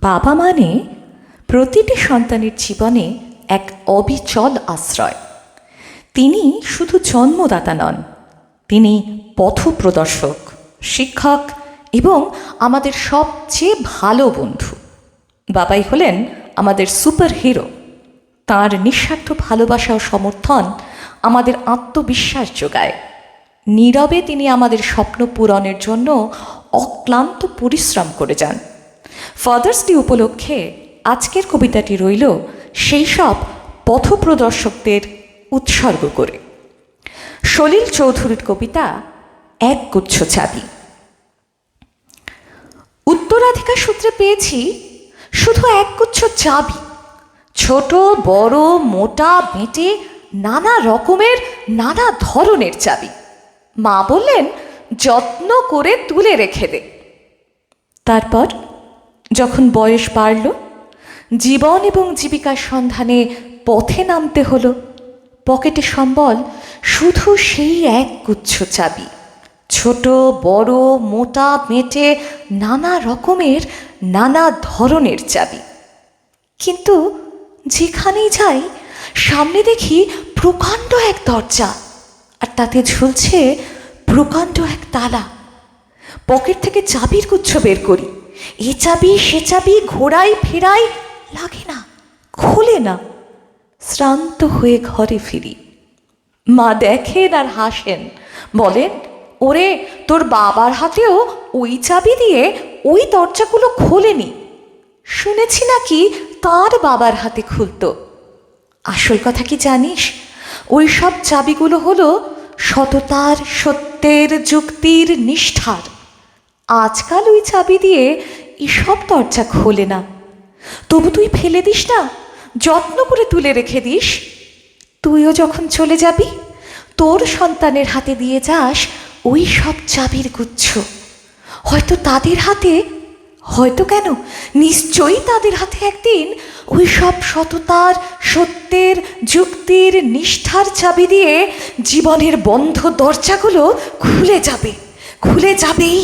বাবা মানে প্রতিটি সন্তানের জীবনে এক অবিচল আশ্রয়। তিনি শুধু জন্মদাতা নন, তিনি পথপ্রদর্শক, শিক্ষক এবং আমাদের সবচেয়ে ভালো বন্ধু। বাবাই হলেন আমাদের সুপার হিরো। তাঁর নিঃস্বার্থ ভালোবাসা ও সমর্থন আমাদের আত্মবিশ্বাস যোগায়। নীরবে তিনি আমাদের স্বপ্ন পূরণের জন্য অক্লান্ত পরিশ্রম করে যান। ফাদার্স ডে উপলক্ষে আজকের কবিতাটি রইল সেই সব পথপ্রদর্শকদের উৎসর্গ করে। সলিল চৌধুরীর কবিতা এক গুচ্ছ চাবি। উত্তরাধিকার সূত্রে পেয়েছি শুধু এক গুচ্ছ চাবি, ছোট বড় মোটা বেঁটে নানা রকমের নানা ধরনের চাবি। মা বললেন যত্ন করে তুলে রেখে দে। তারপর যখন বয়স বাড়ল, জীবন এবং জীবিকার সন্ধানে পথে নামতে হলো, পকেটে সম্বল শুধু সেই এক গুচ্ছ চাবি, ছোট বড় মোটা বেঁটে নানা রকমের নানা ধরনের চাবি। কিন্তু যেখানেই যাই সামনে দেখি প্রকাণ্ড এক দরজা, আর তাতে ঝুলছে প্রকাণ্ড এক তালা। পকেট থেকে চাবির গুচ্ছ বের করি, এ চাবি সে চাবি ঘোরাই ফেরাই, লাগে না, খোলে না। শ্রান্ত হয়ে ঘরে ফিরি। মা দেখেন আর হাসেন, বলেন ওরে তোর বাবার হাতেও ওই চাবি দিয়ে ওই দরজাগুলো খোলেনি, শুনেছি নাকি তার বাবার হাতে খুলতো। আসল কথা কি জানিস, ওই সব চাবিগুলো হলো সততার, সত্যের, যুক্তির, নিষ্ঠার। আজকাল ওই চাবি দিয়ে এসব দরজা খোলে না। তবু তুই ফেলে দিস না, যত্ন করে তুলে রেখে দিস। তুইও যখন চলে যাবি তোর সন্তানের হাতে দিয়ে যাস ওই সব চাবির গুচ্ছ। হয়তো তাদের হাতে, হয়তো কেন নিশ্চয়ই তাদের হাতে একদিন ওই সব সততার, সত্যের, যুক্তির, নিষ্ঠার চাবি দিয়ে জীবনের বন্ধ দরজাগুলো খুলে যাবে, খুলে যাবেই।